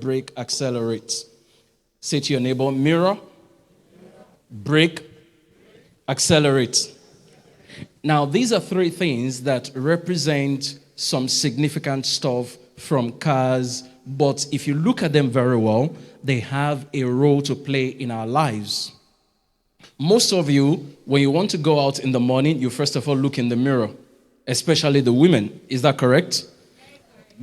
brake, accelerate. Say to your neighbor, mirror, brake, accelerate. Now, these are three things that represent some significant stuff from cars, but if you look at them very well, they have a role to play in our lives. Most of you, when you want to go out in the morning, you first of all look in the mirror, especially the women. Is that correct?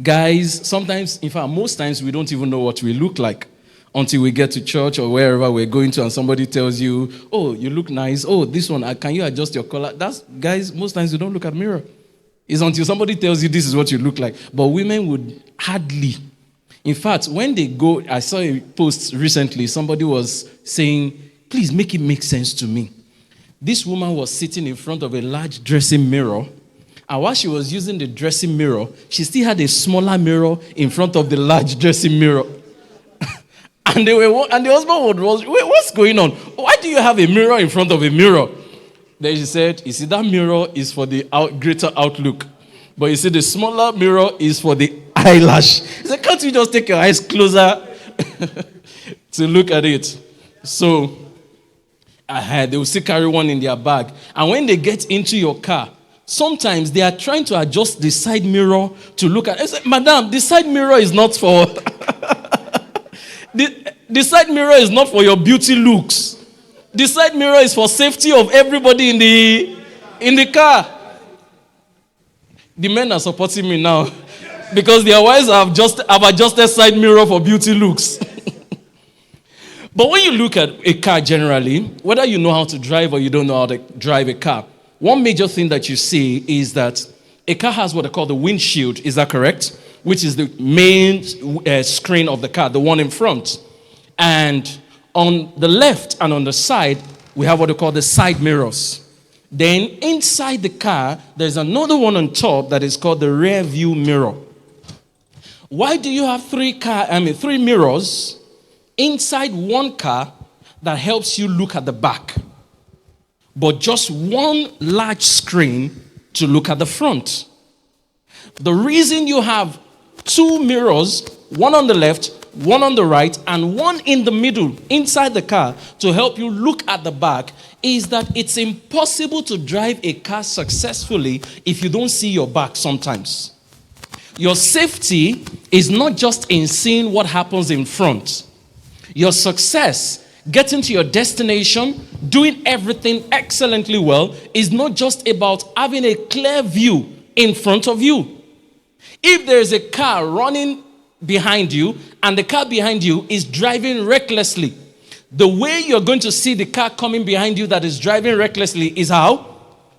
Guys, sometimes, in fact, most times we don't even know what we look like until we get to church or wherever we're going to and somebody tells you, oh, you look nice. Oh, this one, can you adjust your color? Guys, most times you don't look at the mirror. It's until somebody tells you this is what you look like. But women would hardly. In fact, when they go, I saw a post recently, somebody was saying, please make it make sense to me. This woman was sitting in front of a large dressing mirror, and while she was using the dressing mirror, she still had a smaller mirror in front of the large dressing mirror. And the husband was, wait, what's going on? Why do you have a mirror in front of a mirror? Then she said, you see, that mirror is for the greater outlook. But you see, the smaller mirror is for the eyelash. He said, can't you just take your eyes closer to look at it? So, they will still carry one in their bag. And when they get into your car, sometimes they are trying to adjust the side mirror to look at it. I said, madam, the side mirror is not for... The side mirror is not for your beauty looks. The side mirror is for safety of everybody in the car. The men are supporting me now because their wives have adjusted side mirror for beauty looks. But when you look at a car generally, whether you know how to drive or you don't know how to drive a car, one major thing that you see is that a car has what they call the windshield. Is that correct? Which is the main screen of the car, the one in front. And on the left and on the side, we have what they call the side mirrors. Then inside the car, there's another one on top that is called the rear view mirror. Why do you have three mirrors inside one car that helps you look at the back, but just one large screen to look at the front? The reason you have two mirrors, one on the left, one on the right, and one in the middle inside the car to help you look at the back is that it's impossible to drive a car successfully if you don't see your back sometimes. Your safety is not just in seeing what happens in front. Your success, getting to your destination, doing everything excellently well, is not just about having a clear view in front of you. If there is a car running behind you and the car behind you is driving recklessly, the way you're going to see the car coming behind you that is driving recklessly is how?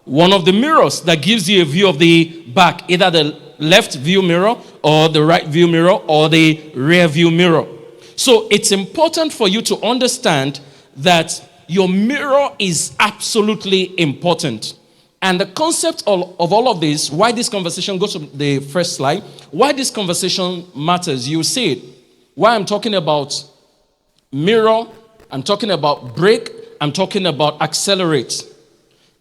One of the mirrors that gives you a view of the back, either the left view mirror or the right view mirror or the rear view mirror. So it's important for you to understand that your mirror is absolutely important. And the concept of all of this, why this conversation, go to the first slide, why this conversation matters, you see it. Why I'm talking about mirror, I'm talking about brake, I'm talking about accelerate.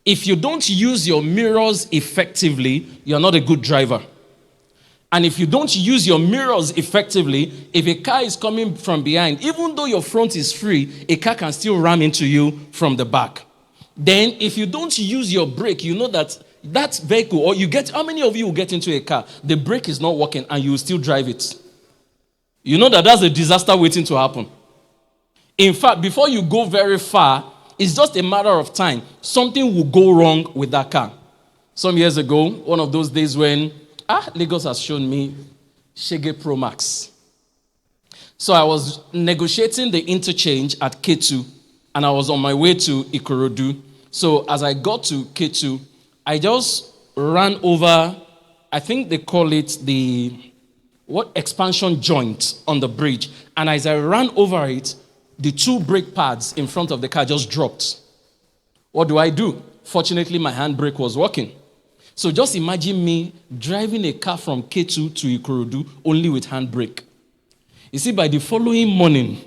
If you don't use your mirrors effectively, you're not a good driver. And if you don't use your mirrors effectively, if a car is coming from behind, even though your front is free, a car can still ram into you from the back. Then if you don't use your brake, you know that vehicle, or how many of you will get into a car, the brake is not working and you will still drive it? You know that's a disaster waiting to happen. In fact, before you go very far, it's just a matter of time. Something will go wrong with that car. Some years ago, one of those days when Lagos has shown me Shege Pro Max. So I was negotiating the interchange at K2, and I was on my way to Ikorodu. So as I got to K2, I just ran over, I think they call it the expansion joint on the bridge. And as I ran over it, the two brake pads in front of the car just dropped. What do? Fortunately, my handbrake was working. So just imagine me driving a car from K2 to Ikorodu only with handbrake. You see, by the following morning,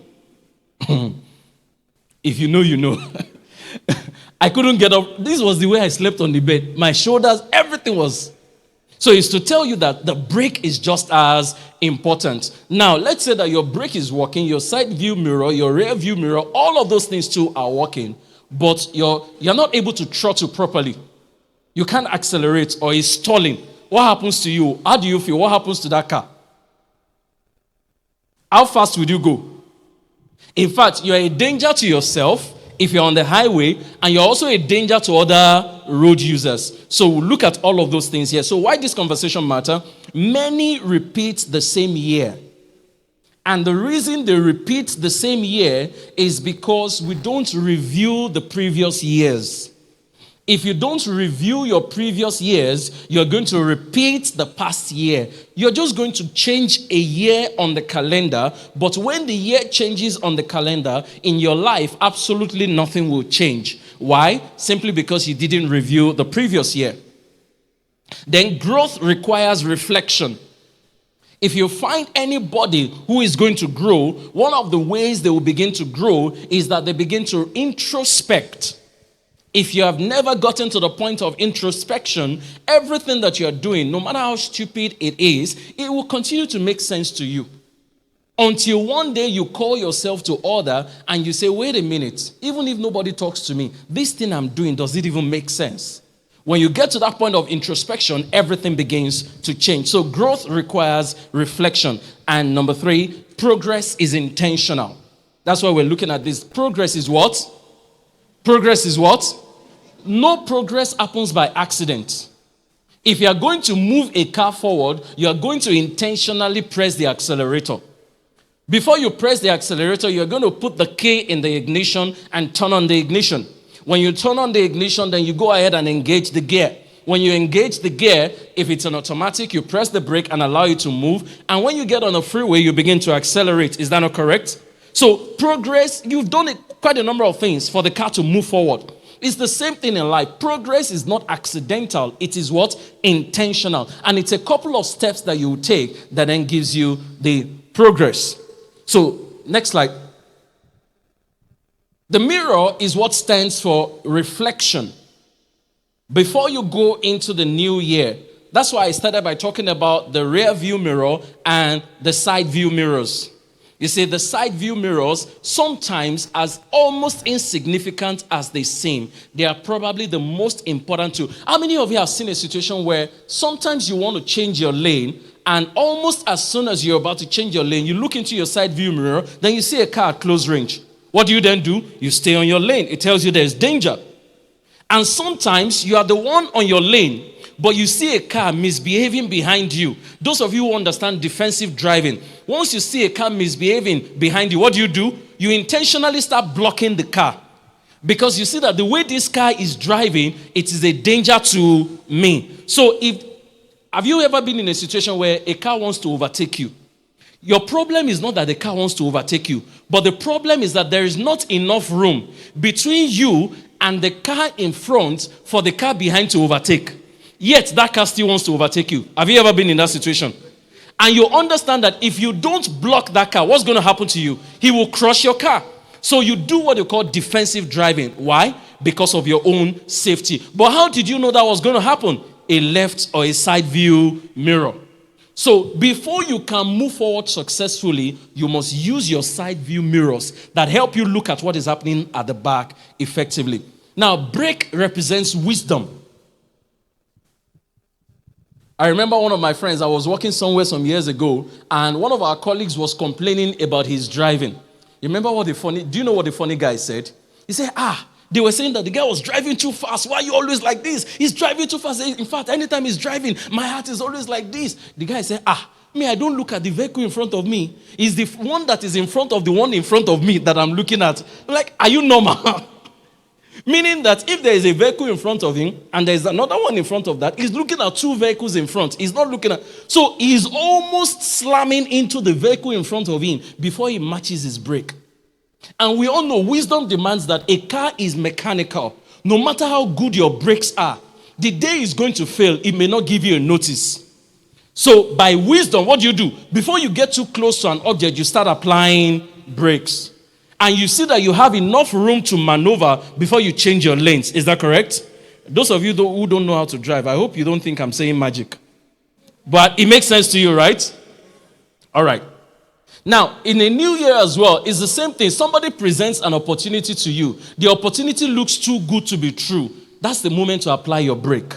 if you know, you know. I couldn't get up. This was the way I slept on the bed. My shoulders, everything was. So it's to tell you that the brake is just as important. Now, let's say that your brake is working, your side view mirror, your rear view mirror, all of those things too are working, but you're not able to throttle properly. You can't accelerate or it's stalling. What happens to you? How do you feel? What happens to that car? How fast would you go? In fact, you're a danger to yourself if you're on the highway, and you're also a danger to other road users. So we'll look at all of those things here. So why this conversation matter? Many repeat the same year. And the reason they repeat the same year is because we don't review the previous years. If you don't review your previous years, you're going to repeat the past year. You're just going to change a year on the calendar, but when the year changes on the calendar, in your life, absolutely nothing will change. Why? Simply because you didn't review the previous year. Then growth requires reflection. If you find anybody who is going to grow, one of the ways they will begin to grow is that they begin to introspect. If you have never gotten to the point of introspection, everything that you're doing, no matter how stupid it is, it will continue to make sense to you. Until one day you call yourself to order and you say, wait a minute, even if nobody talks to me, this thing I'm doing, does it even make sense? When you get to that point of introspection, everything begins to change. So growth requires reflection. And number 3, progress is intentional. That's why we're looking at this. Progress is what? Progress is what? No progress happens by accident. If you are going to move a car forward, you are going to intentionally press the accelerator. Before you press the accelerator, you're going to put the key in the ignition and turn on the ignition. When you turn on the ignition, then you go ahead and engage the gear. When you engage the gear, if it's an automatic, you press the brake and allow it to move. And when you get on a freeway, you begin to accelerate. Is that not correct? So progress, you've done quite a number of things for the car to move forward. It's the same thing in life. Progress is not accidental. It is what? Intentional. And it's a couple of steps that you take that then gives you the progress. So, next slide. The mirror is what stands for reflection. Before you go into the new year, that's why I started by talking about the rear view mirror and the side view mirrors. You see, the side view mirrors, sometimes as almost insignificant as they seem, they are probably the most important tool. How many of you have seen a situation where sometimes you want to change your lane, and almost as soon as you're about to change your lane, you look into your side view mirror, then you see a car at close range. What do you then do? You stay on your lane. It tells you there's danger. And sometimes you are the one on your lane, but you see a car misbehaving behind you. Those of you who understand defensive driving, once you see a car misbehaving behind you, what do? You intentionally start blocking the car. Because you see that the way this car is driving, it is a danger to me. So have you ever been in a situation where a car wants to overtake you? Your problem is not that the car wants to overtake you, but the problem is that there is not enough room between you and the car in front for the car behind to overtake. Yet that car still wants to overtake you. Have you ever been in that situation? And you understand that if you don't block that car, what's going to happen to you? He will crush your car. So you do what you call defensive driving. Why? Because of your own safety. But how did you know that was going to happen? A left or a side view mirror. So before you can move forward successfully, you must use your side view mirrors that help you look at what is happening at the back effectively. Now, brake represents wisdom. I remember one of my friends, I was working somewhere some years ago, and one of our colleagues was complaining about his driving. You remember do you know what the funny guy said? He said, they were saying that the guy was driving too fast. Why are you always like this? He's driving too fast. In fact, anytime he's driving, my heart is always like this. The guy said, I don't look at the vehicle in front of me. It's the one that is in front of the one in front of me that I'm looking at. I'm like, are you normal? Meaning that if there is a vehicle in front of him and there is another one in front of that, he's looking at two vehicles in front. He's not looking at... So he's almost slamming into the vehicle in front of him before he matches his brake. And we all know wisdom demands that a car is mechanical. No matter how good your brakes are, the day is going to fail, it may not give you a notice. So by wisdom, what do? Before you get too close to an object, you start applying brakes. And you see that you have enough room to maneuver before you change your lanes. Is that correct? Those of you who don't know how to drive, I hope you don't think I'm saying magic. But it makes sense to you, right? All right. Now, in a new year as well, it's the same thing. Somebody presents an opportunity to you. The opportunity looks too good to be true. That's the moment to apply your brake.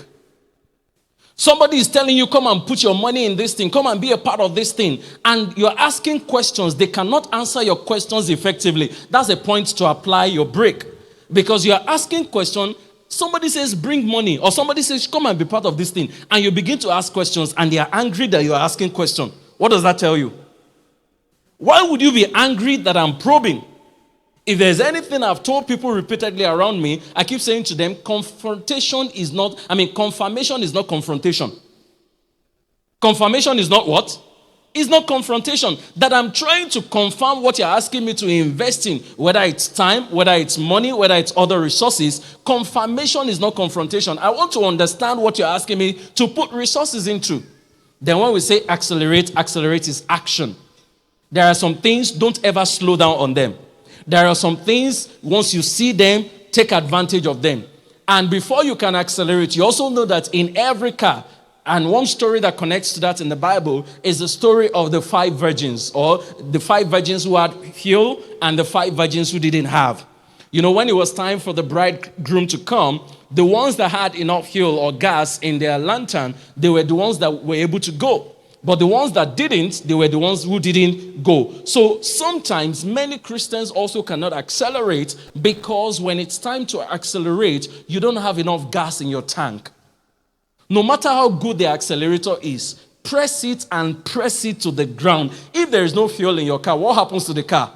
Somebody is telling you, come and put your money in this thing. Come and be a part of this thing. And you're asking questions. They cannot answer your questions effectively. That's a point to apply your brake. Because you're asking questions. Somebody says, bring money. Or somebody says, come and be part of this thing. And you begin to ask questions. And they are angry that you are asking questions. What does that tell you? Why would you be angry that I'm probing? If there's anything I've told people repeatedly around me, I keep saying to them, confrontation is not confrontation. Confirmation is not what? It's not confrontation. That I'm trying to confirm what you're asking me to invest in, whether it's time, whether it's money, whether it's other resources. Confirmation is not confrontation. I want to understand what you're asking me to put resources into. Then when we say accelerate is action. There are some things, don't ever slow down on them. There are some things, once you see them, take advantage of them. And before you can accelerate, you also know that in every car, and one story that connects to that in the Bible is the story of the 5 virgins, or the 5 virgins who had fuel and the 5 virgins who didn't have. You know, when it was time for the bridegroom to come, the ones that had enough fuel or gas in their lantern, they were the ones that were able to go. But the ones that didn't, they were the ones who didn't go. So sometimes many Christians also cannot accelerate because when it's time to accelerate, you don't have enough gas in your tank. No matter how good the accelerator is, press it and press it to the ground. If there is no fuel in your car, what happens to the car?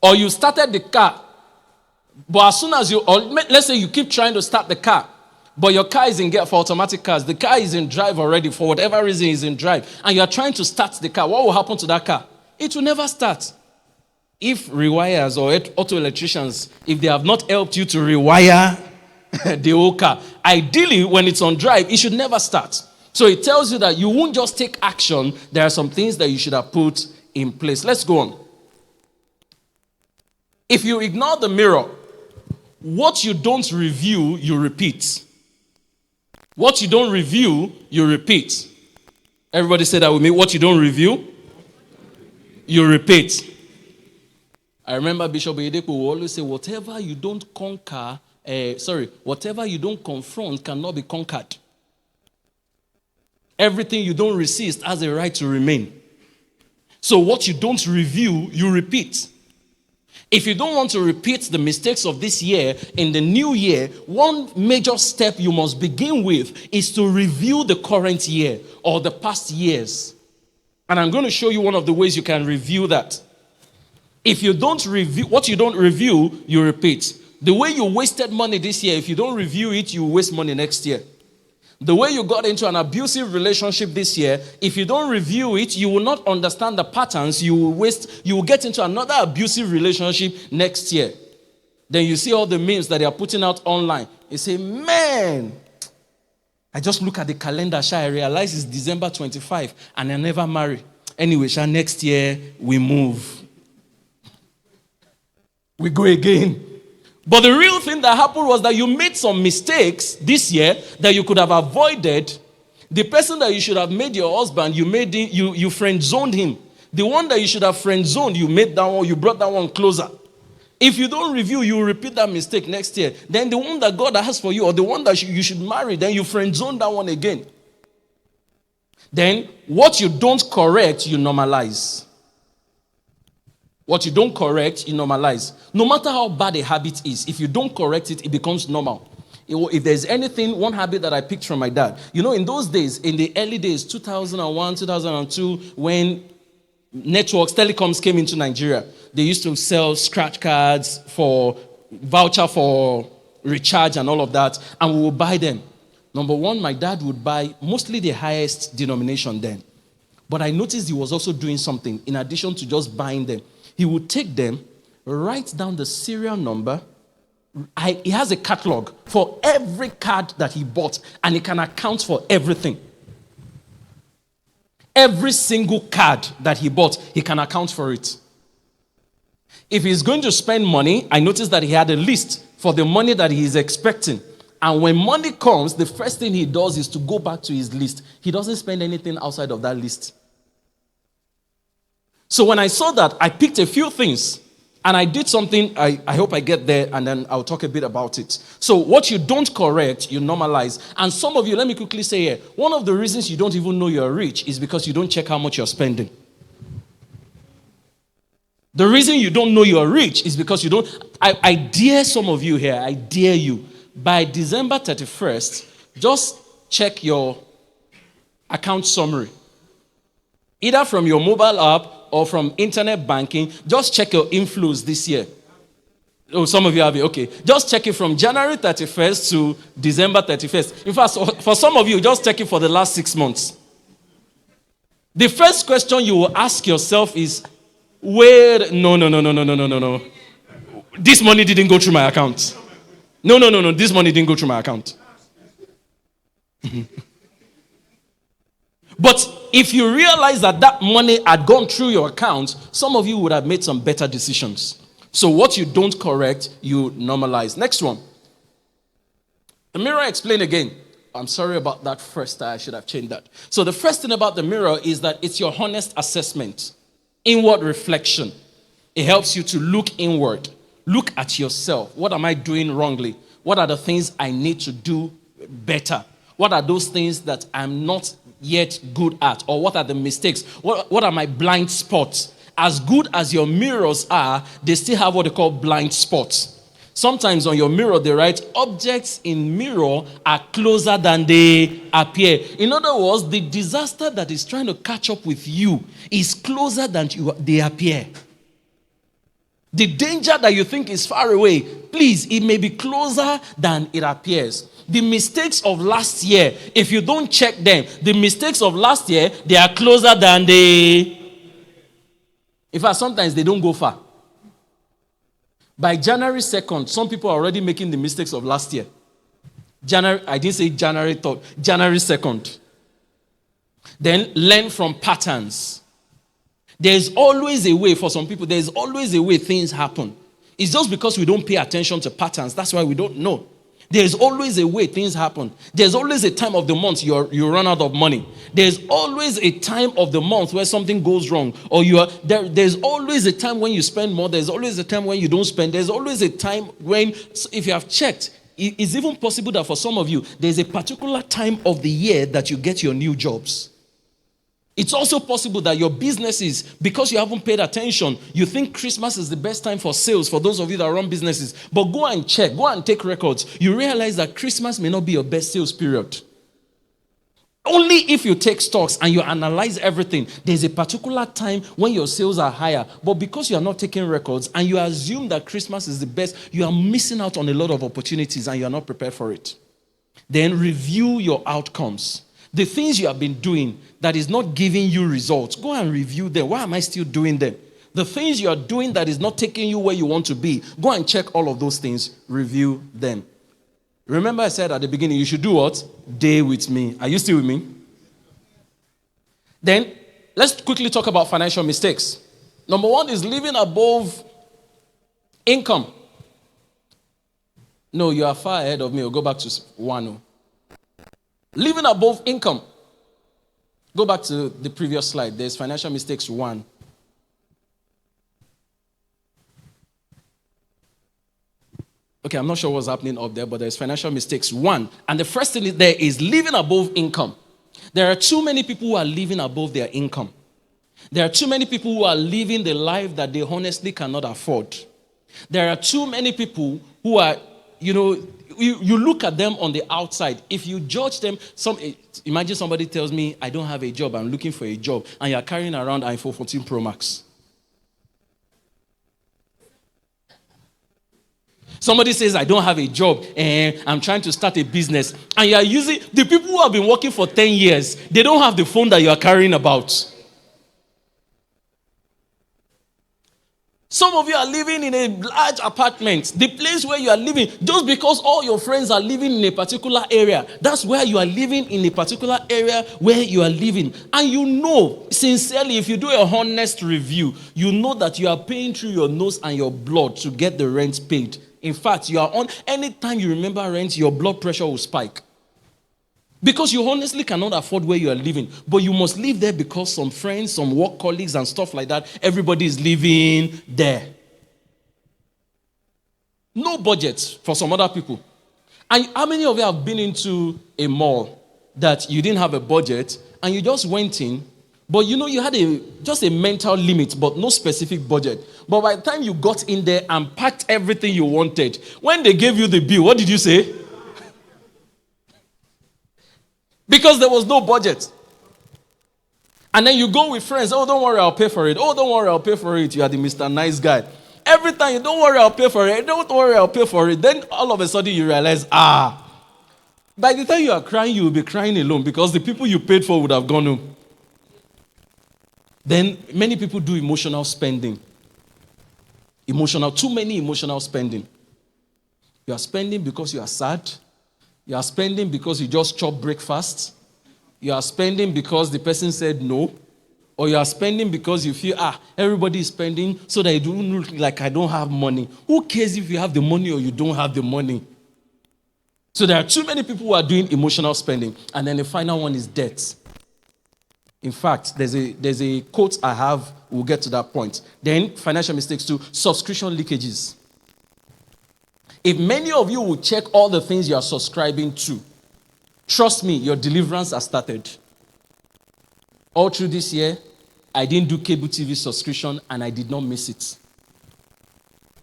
Or you started the car, but as soon as let's say you keep trying to start the car, but your car is in gear for automatic cars. The car is in drive already. For whatever reason, is in drive. And you are trying to start the car. What will happen to that car? It will never start. If rewires or auto electricians, if they have not helped you to rewire the whole car, ideally, when it's on drive, it should never start. So it tells you that you won't just take action. There are some things that you should have put in place. Let's go on. If you ignore the mirror, what you don't review, you repeat. What you don't review, you repeat. Everybody say that with me. What you don't review, you repeat. I remember Bishop Oyedepo will always say, whatever you don't confront cannot be conquered. Everything you don't resist has a right to remain. So what you don't review, you repeat. If you don't want to repeat the mistakes of this year, in the new year, one major step you must begin with is to review the current year or the past years. And I'm going to show you one of the ways you can review that. If you don't review, what you don't review, you repeat. The way you wasted money this year, if you don't review it, you waste money next year. The way you got into an abusive relationship this year, if you don't review it, you will not understand the patterns. You will get into another abusive relationship next year. Then you see all the memes that they are putting out online. You say, man, I just look at the calendar, I realize it's December 25 and I never marry. Anyway, next year we move. We go again. But the real thing that happened was that you made some mistakes this year that you could have avoided. The person that you should have made your husband, you friend zoned him. The one that you should have friend zoned, you brought that one closer. If you don't review, you will repeat that mistake next year. Then the one that God has for you, or the one that you should marry, then you friend zone that one again. Then what you don't correct, you normalize. What you don't correct, you normalize. No matter how bad a habit is, if you don't correct it, it becomes normal. If there's one habit that I picked from my dad, in those days, in the early days, 2001, 2002, when telecoms came into Nigeria, they used to sell scratch cards for voucher for recharge and all of that, and we would buy them. Number one, my dad would buy mostly the highest denomination then. But I noticed he was also doing something in addition to just buying them. He would take them, write down the serial number. He has a catalog for every card that he bought, and he can account for everything. Every single card that he bought, he can account for it. If he's going to spend money, I noticed that he had a list for the money that he is expecting. And when money comes, the first thing he does is to go back to his list. He doesn't spend anything outside of that list. So when I saw that, I picked a few things and I did something. I hope I get there and then I'll talk a bit about it. So what you don't correct, you normalize. And some of you, let me quickly say here, one of the reasons you don't even know you're rich is because you don't check how much you're spending. The reason you don't know you're rich is because you don't. I dare some of you here, I dare you. By December 31st, just check your account summary. Either from your mobile app or from internet banking, just check your inflows this year. Oh, some of you have it. Okay. Just check it from January 31st to December 31st. In fact, for some of you, just check it for the last 6 months. The first question you will ask yourself is, no. This money didn't go through my account. No. This money didn't go through my account. But if you realize that money had gone through your account, some of you would have made some better decisions. So what you don't correct, you normalize. Next one. The mirror explain again. I'm sorry about that first. I should have changed that. So the first thing about the mirror is that it's your honest assessment. Inward reflection. It helps you to look inward. Look at yourself. What am I doing wrongly? What are the things I need to do better? What are those things that I'm not yet good at? Or what are the mistakes? What are my blind spots? As good as your mirrors are, they still have what they call blind spots. Sometimes on your mirror, they write, objects in mirror are closer than they appear. In other words, the disaster that is trying to catch up with you is closer than they appear. The danger that you think is far away, please, it may be closer than it appears. The mistakes of last year, if you don't check them, the mistakes of last year, they are closer than they... In fact, sometimes they don't go far. By January 2nd, some people are already making the mistakes of last year. I didn't say January 3rd, January 2nd. Then learn from patterns. There's always a way for some people, there's always a way things happen. It's just because we don't pay attention to patterns. That's why we don't know. There's always a way things happen. There's always a time of the month you run out of money. There's always a time of the month where something goes wrong. Or there's always a time when you spend more. There's always a time when you don't spend. There's always a time when, if you have checked, it's even possible that for some of you, there's a particular time of the year that you get your new jobs. It's also possible that your businesses, because you haven't paid attention, you think Christmas is the best time for sales for those of you that run businesses. But go and check, go and take records. You realize that Christmas may not be your best sales period. Only if you take stocks and you analyze everything, there's a particular time when your sales are higher. But because you are not taking records and you assume that Christmas is the best, you are missing out on a lot of opportunities and you are not prepared for it. Then review your outcomes. The things you have been doing that is not giving you results, go and review them. Why am I still doing them? The things you are doing that is not taking you where you want to be, go and check all of those things, review them. Remember I said at the beginning, you should do what? Day with me. Are you still with me? Then, let's quickly talk about financial mistakes. Number one is living above income. No, you are far ahead of me. We'll go back to one. Living above income. Go back to the previous slide. There's financial mistakes 1. Okay, I'm not sure what's happening up there, but there's financial mistakes 1. And the first thing there is living above income. There are too many people who are living above their income. There are too many people who are living the life that they honestly cannot afford. There are too many people who are, you look at them on the outside. If you judge them, imagine somebody tells me, I don't have a job, I'm looking for a job, and you're carrying around iPhone 14 Pro Max. Somebody says, I don't have a job, and I'm trying to start a business, and you're using, the people who have been working for 10 years, they don't have the phone that you are carrying about. Some of you are living in a large apartment. The place where you are living, just because all your friends are living in a particular area, that's where you are living in a particular area where you are living. And you know, sincerely, if you do a honest review, you know that you are paying through your nose and your blood to get the rent paid In fact, you are on, anytime you remember rent, your blood pressure will spike. Because you honestly cannot afford where you are living. But you must live there because some friends, some work colleagues and stuff like that, everybody is living there. No budget for some other people. And how many of you have been into a mall that you didn't have a budget and you just went in, but you had just a mental limit, but no specific budget. But by the time you got in there and packed everything you wanted, when they gave you the bill, what did you say? Because there was no budget. And then you go with friends, oh, don't worry, I'll pay for it. Oh, don't worry, I'll pay for it. You are the Mr. Nice Guy. Every time you don't worry, I'll pay for it. Don't worry, I'll pay for it. Then all of a sudden you realize, by the time you are crying, you will be crying alone because the people you paid for would have gone home. Then many people do emotional spending. Too many emotional spending. You are spending because you are sad. You are spending because you just chopped breakfast. You are spending because the person said no. Or you are spending because you feel, everybody is spending so that you don't look like I don't have money. Who cares if you have the money or you don't have the money? So there are too many people who are doing emotional spending. And then the final one is debt. In fact, there's a quote I have. We'll get to that point. Then financial mistakes too. Subscription leakages. If many of you will check all the things you are subscribing to, trust me, your deliverance has started. All through this year, I didn't do cable TV subscription and I did not miss it.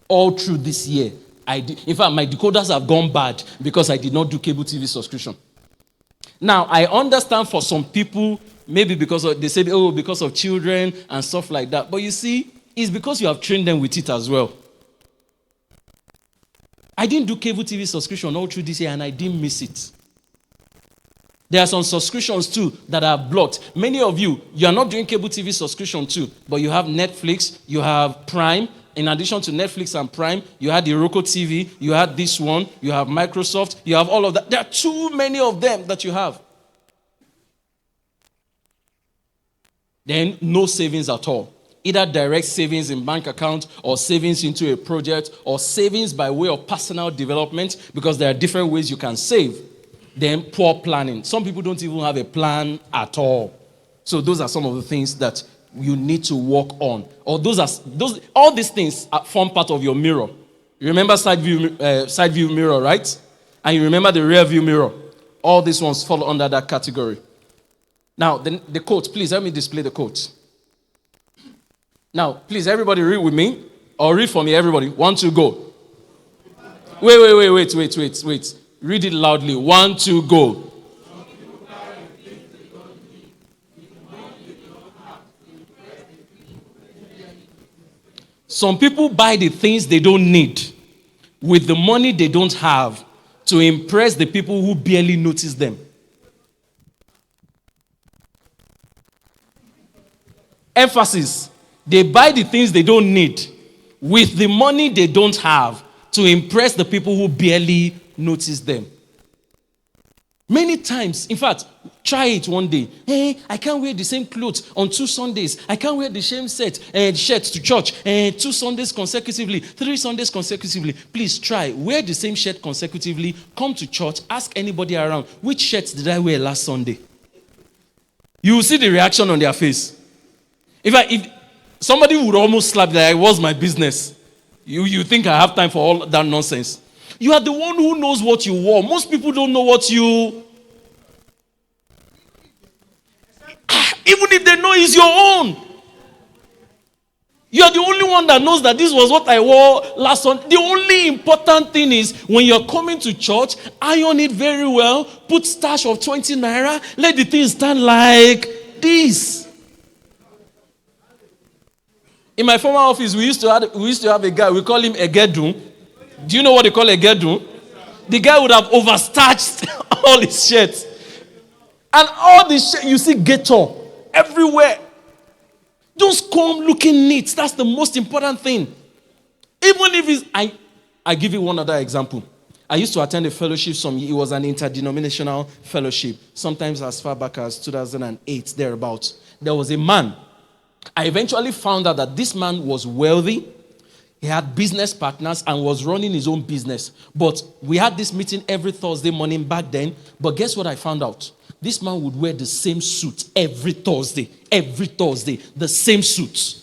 All through this year, in fact, my decoders have gone bad because I did not do cable TV subscription. Now, I understand for some people, maybe they said, because of children and stuff like that. But you see, it's because you have trained them with it as well. I didn't do cable TV subscription all through this year and I didn't miss it. There are some subscriptions too that are blocked. Many of you are not doing cable TV subscription too, but you have Netflix, you have Prime. In addition to Netflix and Prime, you had the Roku TV, you had this one, you have Microsoft, you have all of that. There are too many of them that you have. Then no savings at all. Either direct savings in bank account or savings into a project or savings by way of personal development because there are different ways you can save. Then poor planning. Some people don't even have a plan at all. So those are some of the things that you need to work on. Or all these things form part of your mirror. You remember side view mirror, right? And you remember the rear view mirror. All these ones fall under that category. Now, the quote, please help me display the quote. Now, please, everybody read with me. Or read for me, everybody. 1, 2, go. Wait. Read it loudly. 1, 2, go. Some people buy the things they don't need with the money they don't have to impress the people who barely notice them. Emphasis. They buy the things they don't need with the money they don't have to impress the people who barely notice them. Many times, in fact, try it one day. Hey, I can't wear the same clothes on 2 Sundays. I can't wear the same shirt to church 2 Sundays consecutively, 3 Sundays consecutively. Please try. Wear the same shirt consecutively. Come to church. Ask anybody around, which shirt did I wear last Sunday? You will see the reaction on their face. If somebody would almost slap that, it was my business. You think I have time for all that nonsense? You are the one who knows what you wore. Most people don't know what you... Even if they know it's your own. You are the only one that knows that this was what I wore last Sunday. The only important thing is when you're coming to church, iron it very well, put stash of 20 naira, let the thing stand like this. In my former office, we used to have a guy, we call him Egedun. Do you know what they call Egedun? The guy would have overstarched all his shirts. And all the shirts, you see gator everywhere. Just come looking neat. That's the most important thing. Even if it's... I give you one other example. I used to attend a fellowship. It was an interdenominational fellowship. Sometimes as far back as 2008, thereabouts. There was a man. I eventually found out that this man was wealthy. He had business partners and was running his own business. But we had this meeting every Thursday morning back then. But guess what I found out? This man would wear the same suit every Thursday, the same suit.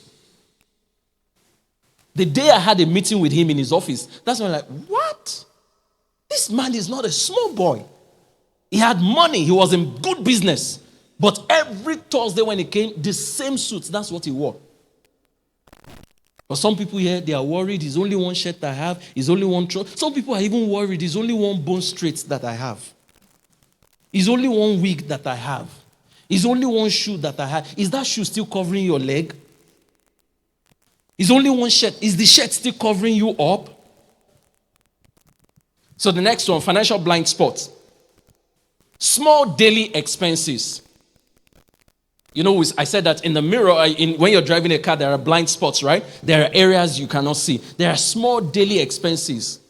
The day I had a meeting with him in his office, that's when I'm like, what? This man is not a small boy. He had money. He was in good business. But every Thursday when he came, the same suit, that's what he wore. But some people here, they are worried. It's only one shirt I have. It's only one trouser. Some people are even worried. It's only one bone straight that I have. It's only one wig that I have. It's only one shoe that I have. Is that shoe still covering your leg? It's only one shirt. Is the shirt still covering you up? So the next one, financial blind spot. Small daily expenses. You know, I said that in the mirror, when you're driving a car, there are blind spots, right? There are areas you cannot see. There are small daily expenses.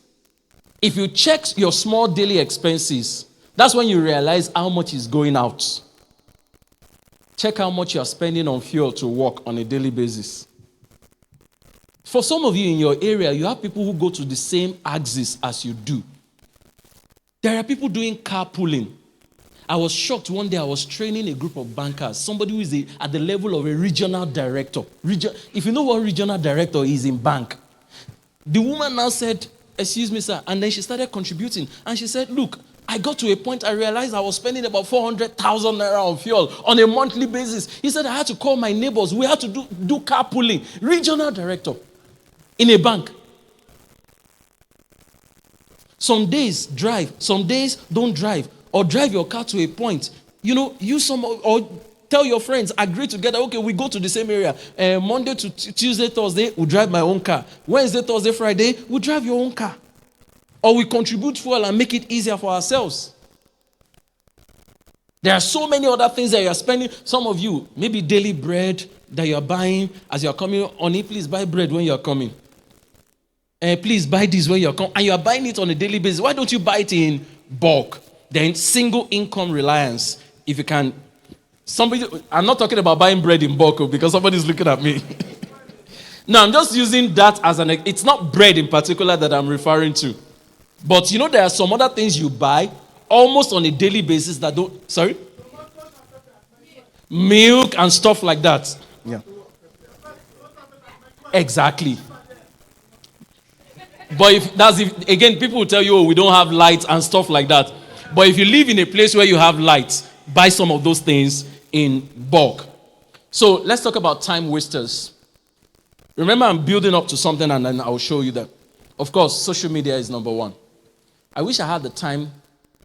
If you check your small daily expenses, that's when you realize how much is going out. Check how much you're spending on fuel to work on a daily basis. For some of you in your area, you have people who go to the same axis as you do. There are people doing carpooling. I was shocked one day. I was training a group of bankers, somebody who is at the level of a regional director. If you know what regional director is in bank, the woman now said, excuse me, sir, and then she started contributing. And she said, look, I got to a point I realized I was spending about 400,000 naira on fuel on a monthly basis. He said, I had to call my neighbors. We had to do carpooling. Regional director in a bank. Some days drive, some days don't drive. Or drive your car to a point. You know, or tell your friends, agree together, okay, we go to the same area. Monday to Tuesday, Thursday, we drive my own car. Wednesday, Thursday, Friday, we drive your own car. Or we contribute fuel and make it easier for ourselves. There are so many other things that you are spending. Some of you, maybe daily bread that you are buying as you are coming. Honey, please buy bread when you are coming. Please buy this when you are coming. And you are buying it on a daily basis. Why don't you buy it in bulk? Then single income reliance. If you can, I'm not talking about buying bread in bulk because somebody's looking at me. No, I'm just using that as it's not bread in particular that I'm referring to. But you know, there are some other things you buy almost on a daily basis that don't, sorry? Milk and stuff like that. Yeah. Exactly. But again, people will tell you, oh, we don't have lights and stuff like that. But if you live in a place where you have lights, buy some of those things in bulk. So let's talk about time wasters. Remember, I'm building up to something and then I'll show you that. Of course, social media is number one. I wish I had the time,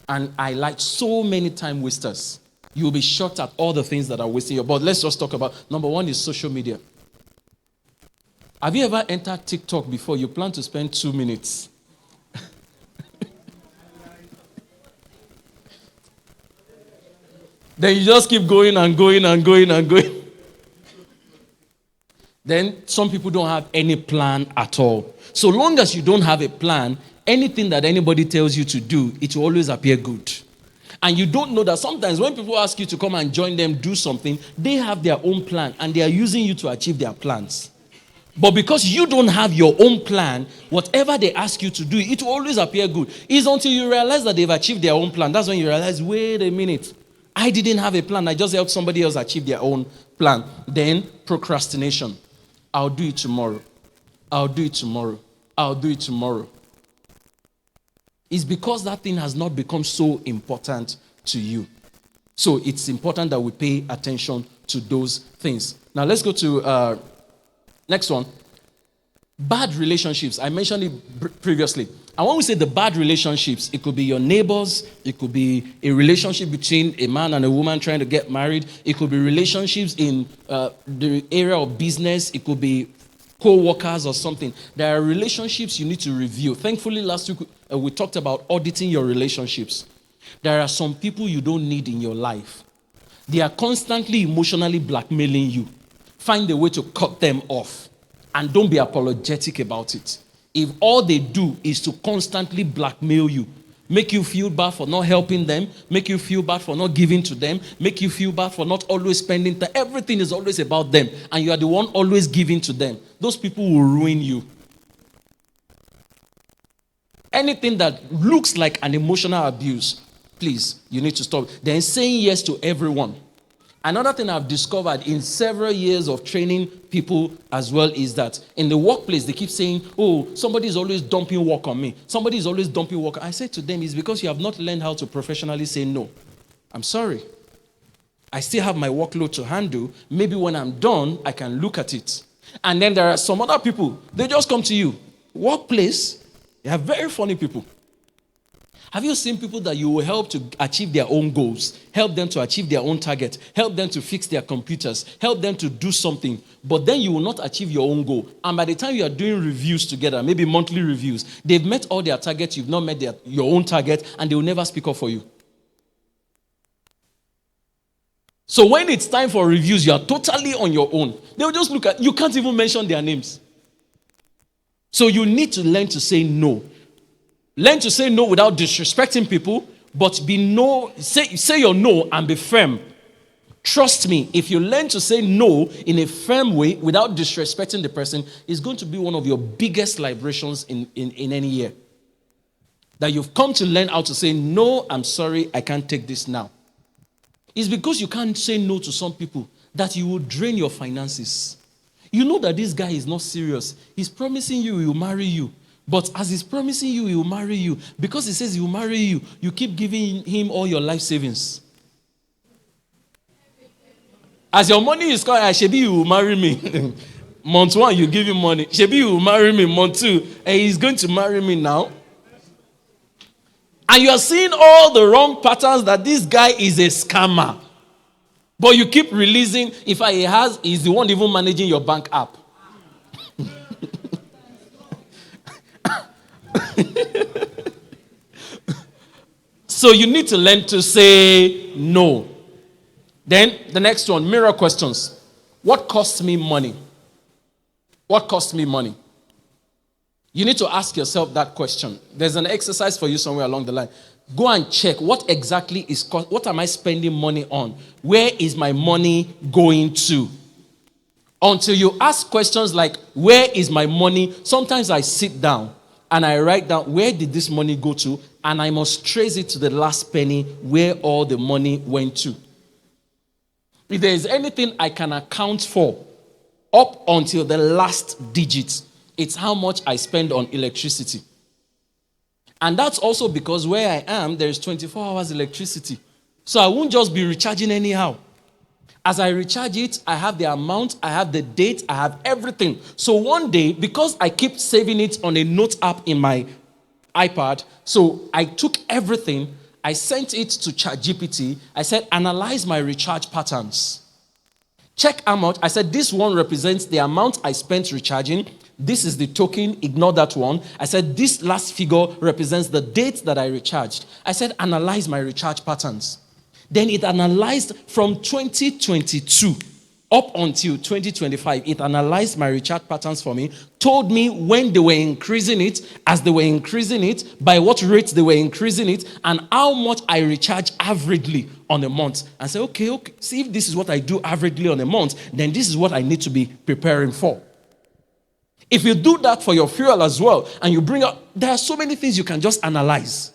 and I like so many time wasters. You'll be shocked at all the things that are wasting your. But let's just talk about, number one is social media. Have you ever entered TikTok before? You plan to spend 2 minutes. Then you just keep going and going and going and going. Then some people don't have any plan at all. So long as you don't have a plan, anything that anybody tells you to do, it will always appear good. And you don't know that sometimes when people ask you to come and join them do something, they have their own plan and they are using you to achieve their plans. But because you don't have your own plan, whatever they ask you to do, it will always appear good. It's until you realize that they've achieved their own plan. That's when you realize, wait a minute. I didn't have a plan. I just helped somebody else achieve their own plan. Then procrastination. I'll do it tomorrow. I'll do it tomorrow. I'll do it tomorrow. It's because that thing has not become so important to you. So it's important that we pay attention to those things. Now let's go to next one. Bad relationships. I mentioned it previously. And when we say the bad relationships, it could be your neighbors. It could be a relationship between a man and a woman trying to get married. It could be relationships in the area of business. It could be co-workers or something. There are relationships you need to review. Thankfully, last week we talked about auditing your relationships. There are some people you don't need in your life. They are constantly emotionally blackmailing you. Find a way to cut them off. And don't be apologetic about it. If all they do is to constantly blackmail you, make you feel bad for not helping them, make you feel bad for not giving to them, make you feel bad for not always spending time. Everything is always about them, and you are the one always giving to them. Those people will ruin you. Anything that looks like an emotional abuse, please, you need to stop. Then saying yes to everyone. Another thing I've discovered in several years of training people as well is that in the workplace, they keep saying, oh, somebody is always dumping work on me. Somebody is always dumping work. I say to them, it's because you have not learned how to professionally say no. I'm sorry. I still have my workload to handle. Maybe when I'm done, I can look at it. And then there are some other people. They just come to you. Workplace, they are very funny people. Have you seen people that you will help to achieve their own goals, help them to achieve their own target, help them to fix their computers, help them to do something, but then you will not achieve your own goal. And by the time you are doing reviews together, maybe monthly reviews, they've met all their targets, you've not met your own target, and they will never speak up for you. So when it's time for reviews, you are totally on your own. They'll just look at you, can't even mention their names. So you need to learn to say no. Learn to say no without disrespecting people, but say your no and be firm. Trust me, if you learn to say no in a firm way without disrespecting the person, it's going to be one of your biggest liberations in any year. That you've come to learn how to say, no, I'm sorry, I can't take this now. It's because you can't say no to some people that you will drain your finances. You know that this guy is not serious. He's promising you he will marry you. But as he's promising you he will marry you, because he says he will marry you, you keep giving him all your life savings. As your money is called, Shebi, you will marry me. Month 1, you give him money. Shebi, you will marry me. Month 2, and he's going to marry me now. And you are seeing all the wrong patterns that this guy is a scammer. But you keep releasing. In fact, he's the one even managing your bank app. So you need to learn to say no. Then the next one, mirror questions. What costs me money? What costs me money? You need to ask yourself that question. There's an exercise for you somewhere along the line. Go and check what exactly what am I spending money on? Where is my money going to? Until you ask questions like, where is my money? Sometimes I sit down and I write down, where did this money go to? And I must trace it to the last penny where all the money went to. If there is anything I can account for up until the last digit, it's how much I spend on electricity. And that's also because where I am, there is 24 hours electricity. So I won't just be recharging anyhow. As I recharge it, I have the amount, I have the date, I have everything. So one day, because I keep saving it on a note app in my iPad, so I took everything, I sent it to ChatGPT. I said, analyze my recharge patterns. Check how much. I said, this one represents the amount I spent recharging. This is the token. Ignore that one. I said, this last figure represents the date that I recharged. I said, analyze my recharge patterns. Then it analyzed from 2022 up until 2025. It analyzed my recharge patterns for me, told me when they were increasing it, as they were increasing it, by what rate they were increasing it, and how much I recharge averagely on a month. And say, okay, see if this is what I do averagely on a month, then this is what I need to be preparing for. If you do that for your fuel as well, and you bring up, there are so many things you can just analyze.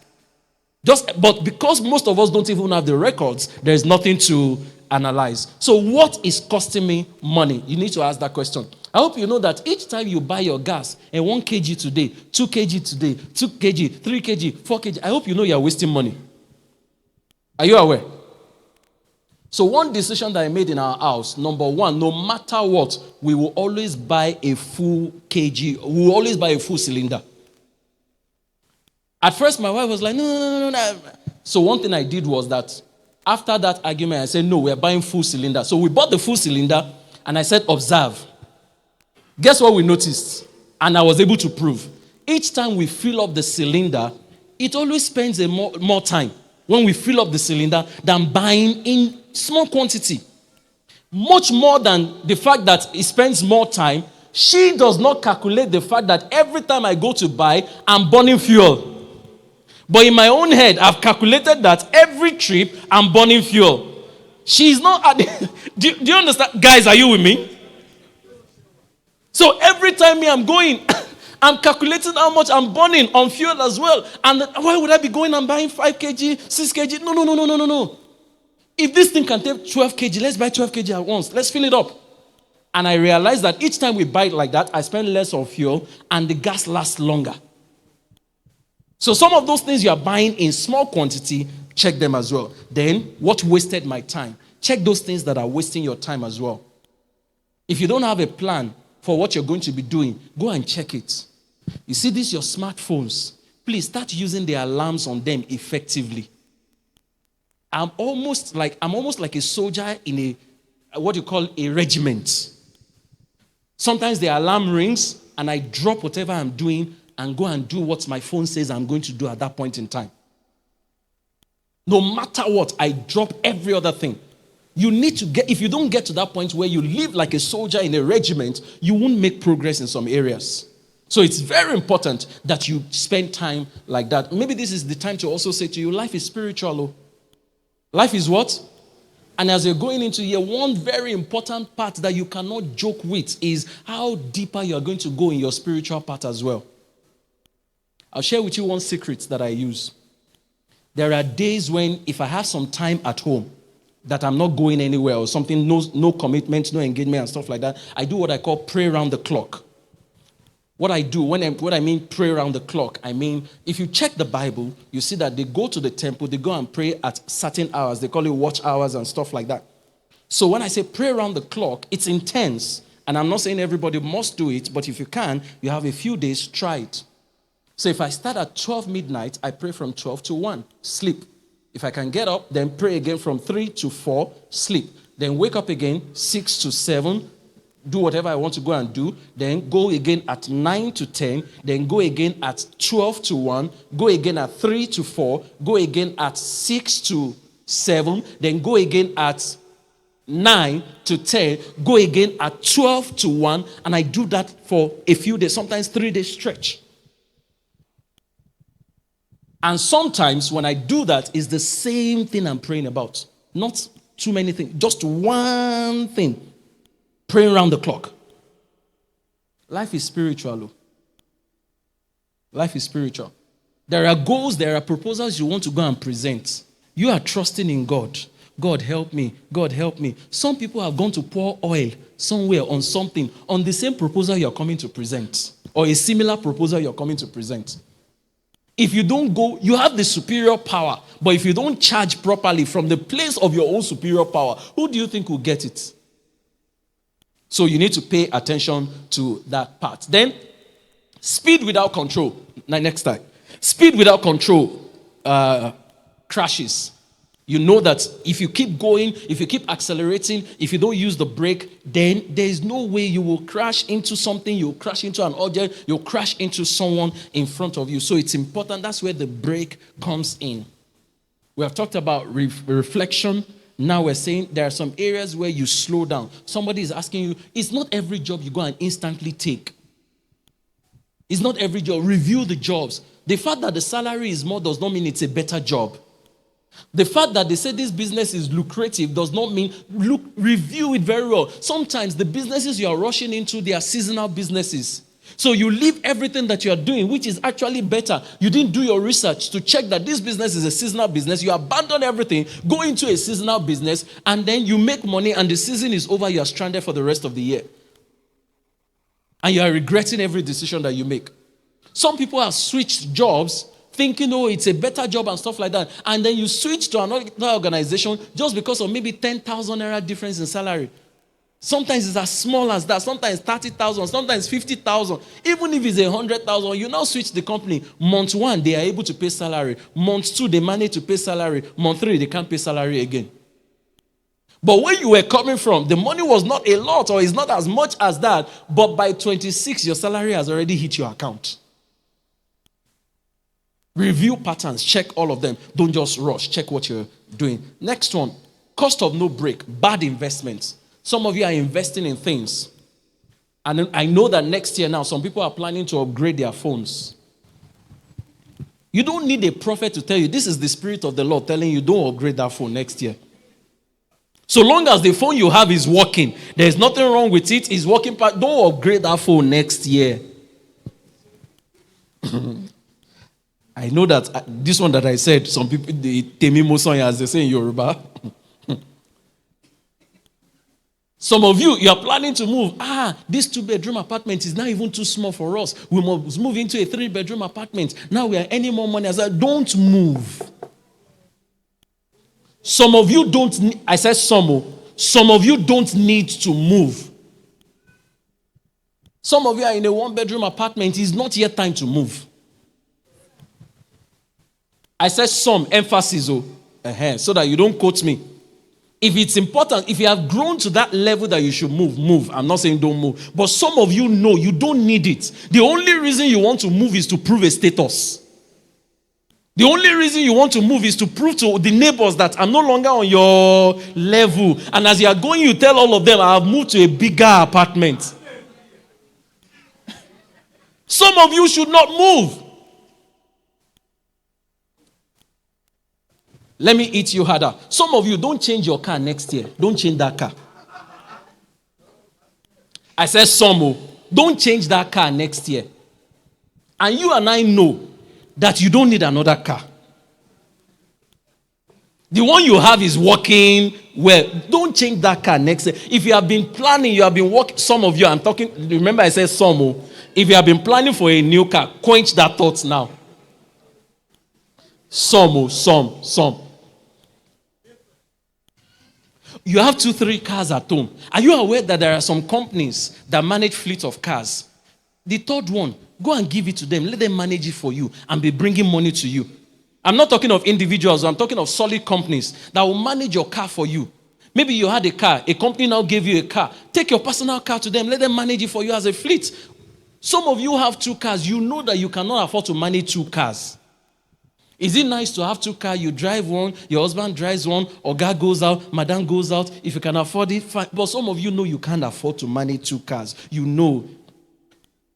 But because most of us don't even have the records, there's nothing to analyze. So what is costing me money? You need to ask that question. I hope you know that each time you buy your gas, and 1 kg today, 2 kg today, 2 kg, 3 kg, 4 kg, I hope you know you're wasting money. Are you aware? So one decision that I made in our house, number one, no matter what, we will always buy a full kg. We will always buy a full cylinder. At first, my wife was like, no. So one thing I did was that after that argument, I said, no, we're buying full cylinder. So we bought the full cylinder, and I said, observe. Guess what we noticed? And I was able to prove. Each time we fill up the cylinder, it always spends more time when we fill up the cylinder than buying in small quantity. Much more than the fact that it spends more time, she does not calculate the fact that every time I go to buy, I'm burning fuel. But in my own head, I've calculated that every trip, I'm burning fuel. She's not adding. Do you understand? Guys, are you with me? So every time I'm going, I'm calculating how much I'm burning on fuel as well. And why would I be going and buying 5 kg, 6 kg? No. If this thing can take 12 kg, let's buy 12 kg at once. Let's fill it up. And I realized that each time we buy it like that, I spend less on fuel and the gas lasts longer. So some of those things you are buying in small quantity, check them as well. Then, what wasted my time? Check those things that are wasting your time as well. If you don't have a plan for what you're going to be doing, go and check it. You see these your smartphones. Please start using the alarms on them effectively. I'm almost like a soldier in what you call a regiment. Sometimes the alarm rings and I drop whatever I'm doing and go and do what my phone says I'm going to do at that point in time. No matter what, I drop every other thing. You need to if you don't get to that point where you live like a soldier in a regiment, you won't make progress in some areas. So it's very important that you spend time like that. Maybe this is the time to also say to you, life is spiritual. Life is what? And as you're going into here, one very important part that you cannot joke with is how deeper you're going to go in your spiritual part as well. I'll share with you one secret that I use. There are days when if I have some time at home that I'm not going anywhere or something, no commitment, no engagement and stuff like that, I do what I call pray around the clock. What I do, what I mean pray around the clock, I mean, if you check the Bible, you see that they go to the temple, they go and pray at certain hours. They call it watch hours and stuff like that. So when I say pray around the clock, it's intense. And I'm not saying everybody must do it, but if you can, you have a few days, try it. So if I start at 12 midnight, I pray from 12 to 1, sleep. If I can get up, then pray again from 3 to 4, sleep. Then wake up again, 6 to 7, do whatever I want to go and do, then go again at 9 to 10, then go again at 12 to 1, go again at 3 to 4, go again at 6 to 7, then go again at 9 to 10, go again at 12 to 1, and I do that for a few days, sometimes 3 days stretch. And sometimes when I do that, it's the same thing I'm praying about. Not too many things, just one thing. Praying around the clock. Life is spiritual. Life is spiritual. There are goals, there are proposals you want to go and present. You are trusting in God. God help me. God help me. Some people have gone to pour oil somewhere on something, on the same proposal you're coming to present, or a similar proposal you're coming to present. If you don't go, you have the superior power, but if you don't charge properly from the place of your own superior power, who do you think will get it? So you need to pay attention to that part. Then, speed without control. Next time. Speed without control crashes. You know that if you keep going, if you keep accelerating, if you don't use the brake, then there is no way you will crash into something, you'll crash into an object, you'll crash into someone in front of you. So it's important. That's where the brake comes in. We have talked about reflection. Now we're saying there are some areas where you slow down. Somebody is asking you, it's not every job you go and instantly take. It's not every job. Review the jobs. The fact that the salary is more does not mean it's a better job. The fact that they say this business is lucrative does not mean, review it very well. Sometimes the businesses you are rushing into, they are seasonal businesses. So you leave everything that you are doing, which is actually better. You didn't do your research to check that this business is a seasonal business. You abandon everything, go into a seasonal business, and then you make money and the season is over. You are stranded for the rest of the year. And you are regretting every decision that you make. Some people have switched jobs thinking, oh, it's a better job and stuff like that. And then you switch to another organization just because of maybe 10,000 naira difference in salary. Sometimes it's as small as that. Sometimes 30,000, sometimes 50,000. Even if it's 100,000, you now switch the company. Month 1, they are able to pay salary. Month 2, they manage to pay salary. Month 3, they can't pay salary again. But where you were coming from, the money was not a lot or it's not as much as that. But by 26, your salary has already hit your account. Review patterns, check all of them. Don't just rush, check what you're doing. Next one, cost of no break, bad investments. Some of you are investing in things. And I know that next year now, some people are planning to upgrade their phones. You don't need a prophet to tell you, this is the Spirit of the Lord telling you, don't upgrade that phone next year. So long as the phone you have is working, there's nothing wrong with it, it's working. Don't upgrade that phone next year. I know that this one that I said, some people, they temi moson, as they say in Yoruba. Some of you are planning to move. This 2-bedroom apartment is now even too small for us. We must move into a 3-bedroom apartment. Now we are earning more money. I said, don't move. Some of you don't, I said some of you don't need to move. Some of you are in a 1-bedroom apartment. It's not yet time to move. I said some, emphasis, so that you don't quote me. If it's important, if you have grown to that level that you should move. I'm not saying don't move. But some of you know you don't need it. The only reason you want to move is to prove a status. The only reason you want to move is to prove to the neighbors that I'm no longer on your level. And as you are going, you tell all of them, I have moved to a bigger apartment. Some of you should not move. Let me hit you harder. Some of you, don't change your car next year. Don't change that car. I said some. Don't change that car next year. And you and I know that you don't need another car. The one you have is working well. Don't change that car next year. If you have been planning, you have been working, some of you, I'm talking, remember I said some. If you have been planning for a new car, quench that thought now. Some. You have 2-3 cars at home. Are you aware that there are some companies that manage fleet of cars? The third one, go and give it to them. Let them manage it for you and be bringing money to you. I'm not talking of individuals. I'm talking of solid companies that will manage your car for you. Maybe you had a car. A company now gave you a car. Take your personal car to them. Let them manage it for you as a fleet. Some of you have 2 cars. You know that you cannot afford to manage 2 cars. Is it nice to have 2 cars? You drive one, your husband drives one, or God goes out, madam goes out. If you can afford it, fine. But some of you know you can't afford to manage 2 cars. You know.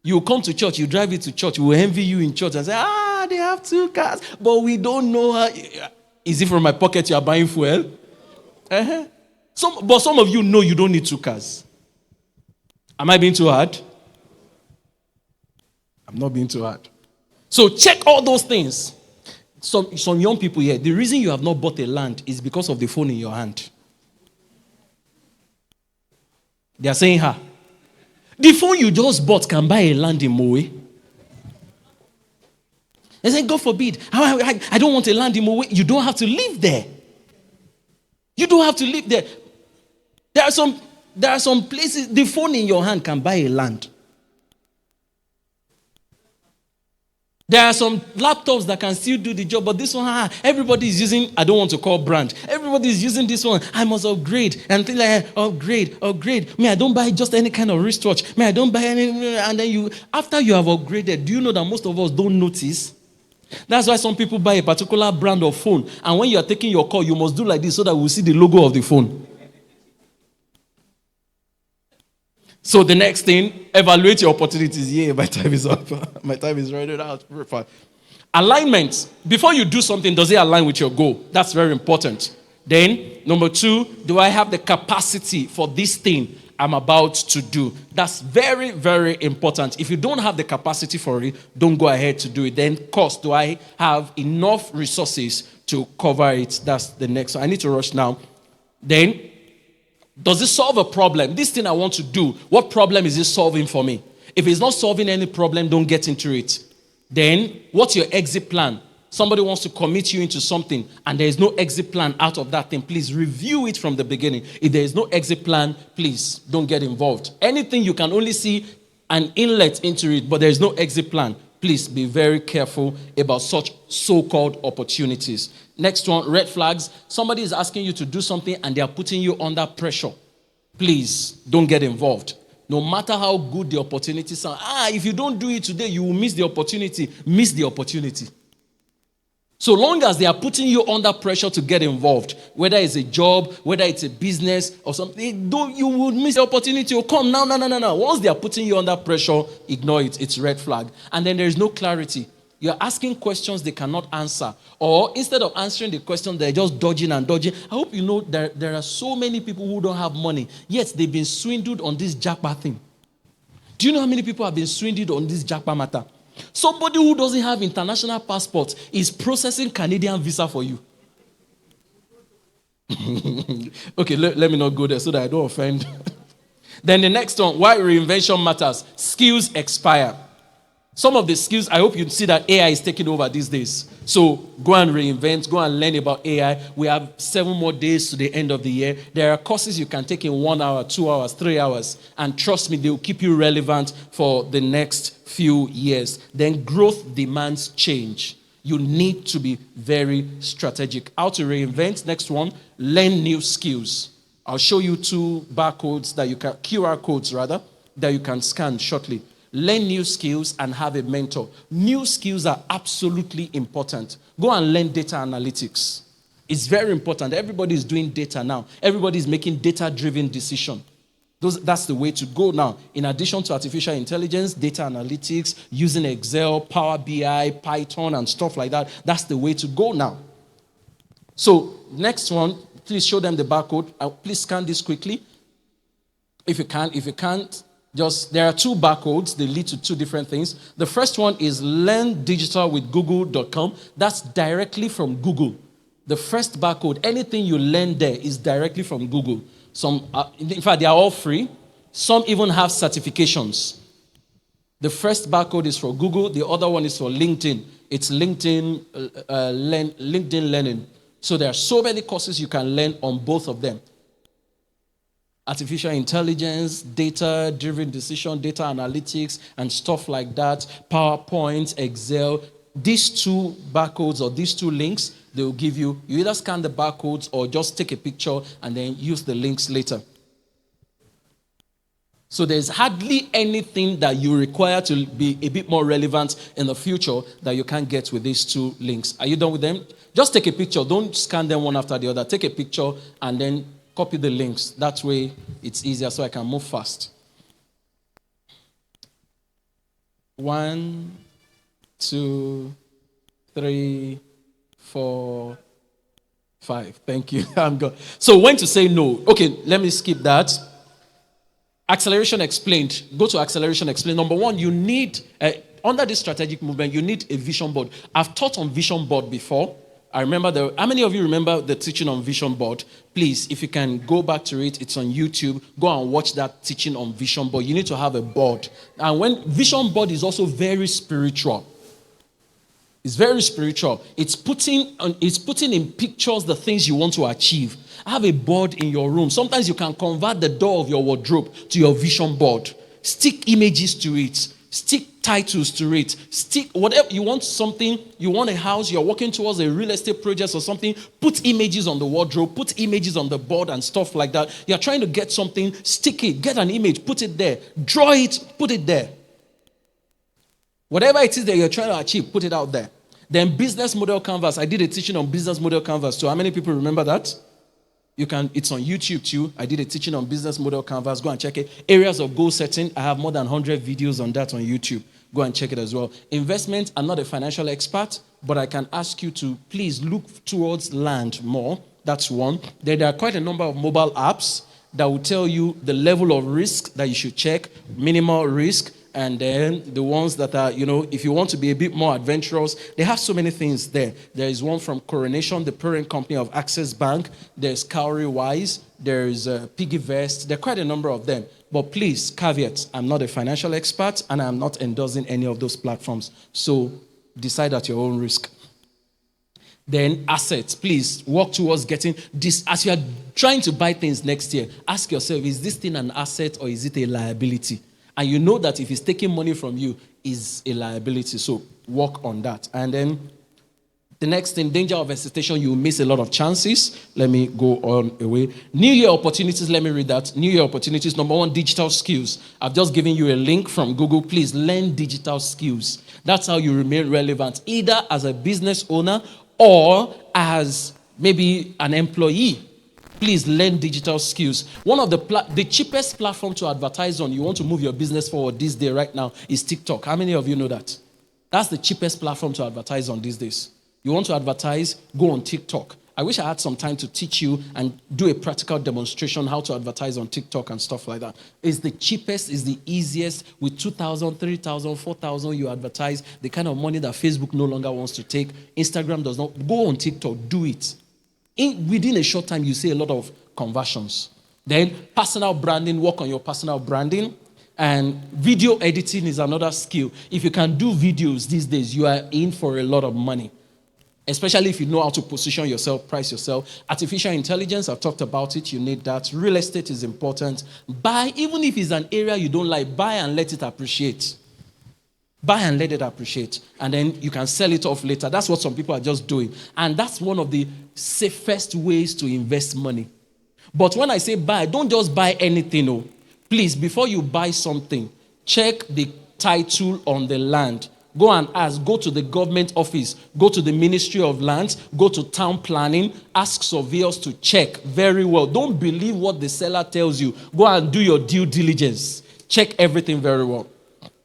You come to church, you drive it to church, we will envy you in church and say, they have 2 cars. But we don't know how. Is it from my pocket you are buying fuel? But some of you know you don't need 2 cars. Am I being too hard? I'm not being too hard. So check all those things. Some young people here, the reason you have not bought a land is because of the phone in your hand. They are saying, the phone you just bought can buy a land in Moe. They say, God forbid, I don't want a land in Moe. You don't have to live there. You don't have to live there. There are some places, the phone in your hand can buy a land. There are some laptops that can still do the job, but this one, everybody is using, I don't want to call brand. Everybody is using this one. I must upgrade. And things like, upgrade. I don't buy just any kind of wristwatch. I don't buy any, and then after you have upgraded, do you know that most of us don't notice? That's why some people buy a particular brand of phone. And when you are taking your call, you must do like this so that we'll see the logo of the phone. So the next thing, evaluate your opportunities. Yeah, my time is up. My time is running out. Alignment. Before you do something, does it align with your goal? That's very important. Then, number 2, do I have the capacity for this thing I'm about to do? That's very, very important. If you don't have the capacity for it, don't go ahead to do it. Then, cost. Do I have enough resources to cover it? That's the next one. I need to rush now. Then, does it solve a problem? This thing I want to do, what problem is it solving for me? If it's not solving any problem, don't get into it. Then, what's your exit plan? Somebody wants to commit you into something and there is no exit plan out of that thing. Please review it from the beginning. If there is no exit plan, please don't get involved. Anything you can only see an inlet into it, but there is no exit plan, please be very careful about such so-called opportunities. Next one, red flags. Somebody is asking you to do something and they are putting you under pressure. Please don't get involved. No matter how good the opportunities are. If you don't do it today, you will miss the opportunity. Miss the opportunity. So long as they are putting you under pressure to get involved, whether it's a job, whether it's a business or something, you will miss the opportunity. You'll come now. Once they are putting you under pressure, ignore it. It's red flag. And then there is no clarity. You're asking questions they cannot answer. Or instead of answering the question, they're just dodging and dodging. I hope you know there are so many people who don't have money, yet they've been swindled on this japa thing. Do you know how many people have been swindled on this japa matter? Somebody who doesn't have international passport is processing Canadian visa for you. Okay, let me not go there so that I don't offend. Then the next one, why reinvention matters. Skills expire. Some of the skills, I hope you see that AI is taking over these days. So go and reinvent, go and learn about AI. We have 7 more days to the end of the year. There are courses you can take in 1 hour, 2 hours, 3 hours. And trust me, they will keep you relevant for the next few years. Then growth demands change. You need to be very strategic. How to reinvent? Next one, learn new skills. I'll show you 2 barcodes that you can, QR codes rather, that you can scan shortly. Learn new skills and have a mentor. New skills are absolutely important. Go and learn data analytics. It's very important. Everybody is doing data now. Everybody is making data-driven decisions. That's the way to go now. In addition to artificial intelligence, data analytics, using Excel, Power BI, Python, and stuff like that, that's the way to go now. So, next one, please show them the barcode. Please scan this quickly. If you can. If you can't, there are 2 barcodes. They lead to 2 different things. The first one is learndigitalwithgoogle.com. That's directly from Google. The first barcode, anything you learn there is directly from Google. In fact, they are all free. Some even have certifications. The first barcode is for Google. The other one is for LinkedIn. It's LinkedIn Learning. So there are so many courses you can learn on both of them. Artificial intelligence, data-driven decision, data analytics, and stuff like that, PowerPoint, Excel. These 2 barcodes or these 2 links, they will give you either scan the barcodes or just take a picture and then use the links later. So there's hardly anything that you require to be a bit more relevant in the future that you can't get with these 2 links. Are you done with them? Just take a picture. Don't scan them one after the other. Take a picture and then copy the links. That way, it's easier so I can move fast. 1, 2, 3, 4, 5. Thank you. I'm good. So when to say no? Okay, let me skip that. Acceleration Explained. Go to Acceleration Explained. Number 1, you need, under this strategic movement, you need a vision board. I've taught on vision board before. I remember how many of you remember the teaching on vision board? Please, if you can go back to it, it's on YouTube. Go and watch that teaching on vision board. You need to have a board. And when vision board is also very spiritual. It's very spiritual. It's putting in pictures the things you want to achieve. Have a board in your room. Sometimes you can convert the door of your wardrobe to your vision board. Stick images to it. Stick titles to it. Stick whatever you want. Something you want, a house, you're working towards a real estate project or something. Put images on the wardrobe. Put images on the board and stuff like that. You're trying to get something. Stick it. Get an image. Put it there. Draw it. Put it there. Whatever it is that you're trying to achieve, put it out there. Then business model canvas. I did a teaching on business model canvas too. How many people remember that? It's on YouTube too. I did a teaching on business model canvas. Go and check it. Areas of goal setting. I have more than 100 videos on that on YouTube. Go and check it as well. Investment. I'm not a financial expert, but I can ask you to please look towards land more. That's one. Then there are quite a number of mobile apps that will tell you the level of risk that you should check, minimal risk, and then the ones that are, if you want to be a bit more adventurous, they have so many things there. There is one from Coronation, the parent company of Access Bank. There's Cowrywise. There's Piggyvest. There are quite a number of them. But please, caveat, I'm not a financial expert and I'm not endorsing any of those platforms. So decide at your own risk. Then assets, please work towards getting this. As you are trying to buy things next year, ask yourself, is this thing an asset or is it a liability? And you know that if it's taking money from you, is a liability. So work on that. And then the next thing, danger of hesitation, you will miss a lot of chances. Let me go on away. New Year opportunities, let me read that. New Year opportunities, number 1, digital skills. I've just given you a link from Google. Please learn digital skills. That's how you remain relevant, either as a business owner or as maybe an employee. Please learn digital skills. One of the cheapest platform to advertise on, you want to move your business forward this day right now, is TikTok. How many of you know that? That's the cheapest platform to advertise on these days. You want to advertise, go on TikTok. I wish I had some time to teach you and do a practical demonstration how to advertise on TikTok and stuff like that. It's the cheapest, it's the easiest. With 2,000, 3,000, 4,000, you advertise the kind of money that Facebook no longer wants to take. Instagram does not. Go on TikTok, do it. Within a short time, you see a lot of conversions. Then personal branding, work on your personal branding. And video editing is another skill. If you can do videos these days, you are in for a lot of money. Especially if you know how to position yourself, price yourself. Artificial intelligence, I've talked about it, you need that. Real estate is important. Buy, even if it's an area you don't like, buy and let it appreciate. Buy and let it appreciate. And then you can sell it off later. That's what some people are just doing. And that's one of the safest ways to invest money. But when I say buy, don't just buy anything. Oh. Please, before you buy something, check the title on the land. Go and ask, go to the government office, go to the Ministry of Lands, go to town planning, ask surveyors to check very well. Don't believe what the seller tells you. Go and do your due diligence. Check everything very well.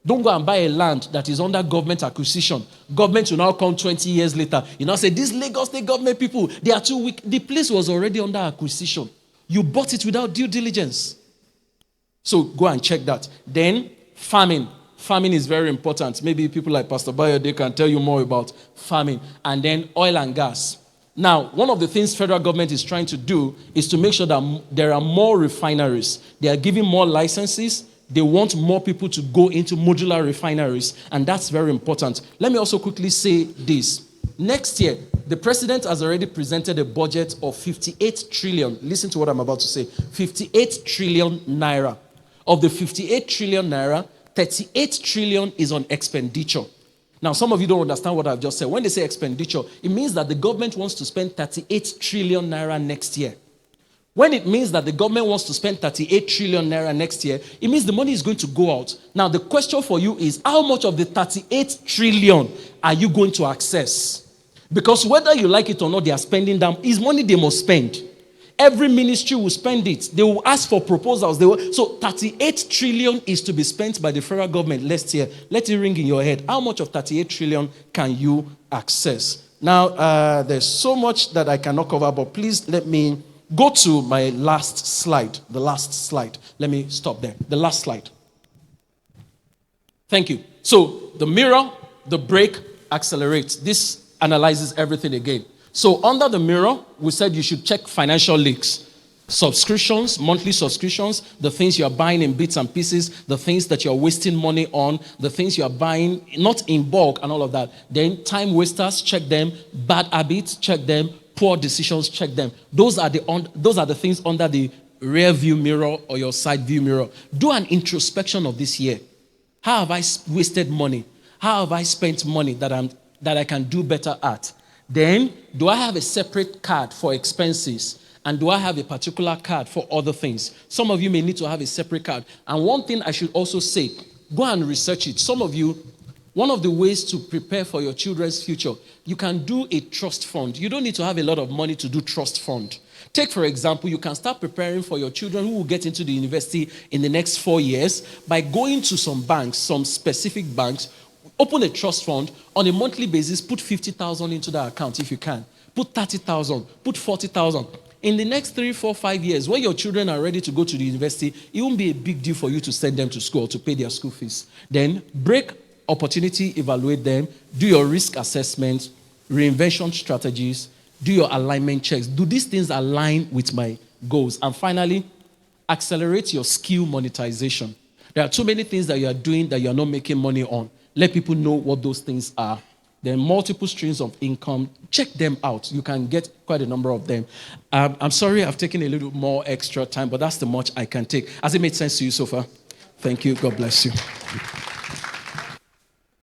Don't go and buy a land that is under government acquisition. Government will now come 20 years later. You now say, these Lagos State government people, they are too weak. The place was already under acquisition. You bought it without due diligence. So go and check that. Then farming. Farming is very important. Maybe people like Pastor Bayo, they can tell you more about farming. And then oil and gas. Now, one of the things federal government is trying to do is to make sure that there are more refineries. They are giving more licenses. They want more people to go into modular refineries. And that's very important. Let me also quickly say this. Next year, the president has already presented a budget of 58 trillion. Listen to what I'm about to say. 58 trillion naira. Of the 58 trillion naira, 38 trillion is on expenditure. Now, some of you don't understand what I've just said. When they say expenditure, it means that the government wants to spend 38 trillion naira next year. When it means that the government wants to spend 38 trillion naira next year, it means the money is going to go out. Now, the question for you is, how much of the 38 trillion are you going to access? Because whether you like it or not, they are spending them. It's money they must spend. Every ministry will spend it. They will ask for proposals. So 38 trillion is to be spent by the federal government next year. Let it ring in your head. How much of 38 trillion can you access? Now, there's so much that I cannot cover, but please let me go to my last slide. The last slide. Let me stop there. The last slide. Thank you. So the mirror, the brake, accelerates. This analyzes everything again. So under the mirror, we said you should check financial leaks. Subscriptions, monthly subscriptions, the things you are buying in bits and pieces, the things that you're wasting money on, the things you are buying not in bulk and all of that. Then time wasters, check them. Bad habits, check them. Poor decisions, check them. Those are the things under the rear view mirror or your side view mirror. Do an introspection of this year. How have I wasted money? How have I spent money that I can do better at? Then, do I have a separate card for expenses? And do I have a particular card for other things? Some of you may need to have a separate card. And one thing I should also say, go and research it. Some of you, one of the ways to prepare for your children's future, you can do a trust fund. You don't need to have a lot of money to do trust fund. Take, for example, you can start preparing for your children who will get into the university in the next 4 years by going to some banks, some specific banks. Open a trust fund on a monthly basis. Put 50,000 into that account if you can. Put 30,000. Put 40,000. In the next 3, 4, 5 years, when your children are ready to go to the university, it won't be a big deal for you to send them to school, to pay their school fees. Then break opportunity, evaluate them, do your risk assessment, reinvention strategies, do your alignment checks. Do these things align with my goals? And finally, accelerate your skill monetization. There are too many things that you are doing that you are not making money on. Let people know what those things are. There are multiple streams of income. Check them out. You can get quite a number of them. I'm sorry I've taken a little more extra time, but that's the much I can take. Has it made sense to you so far? Thank you. God bless you.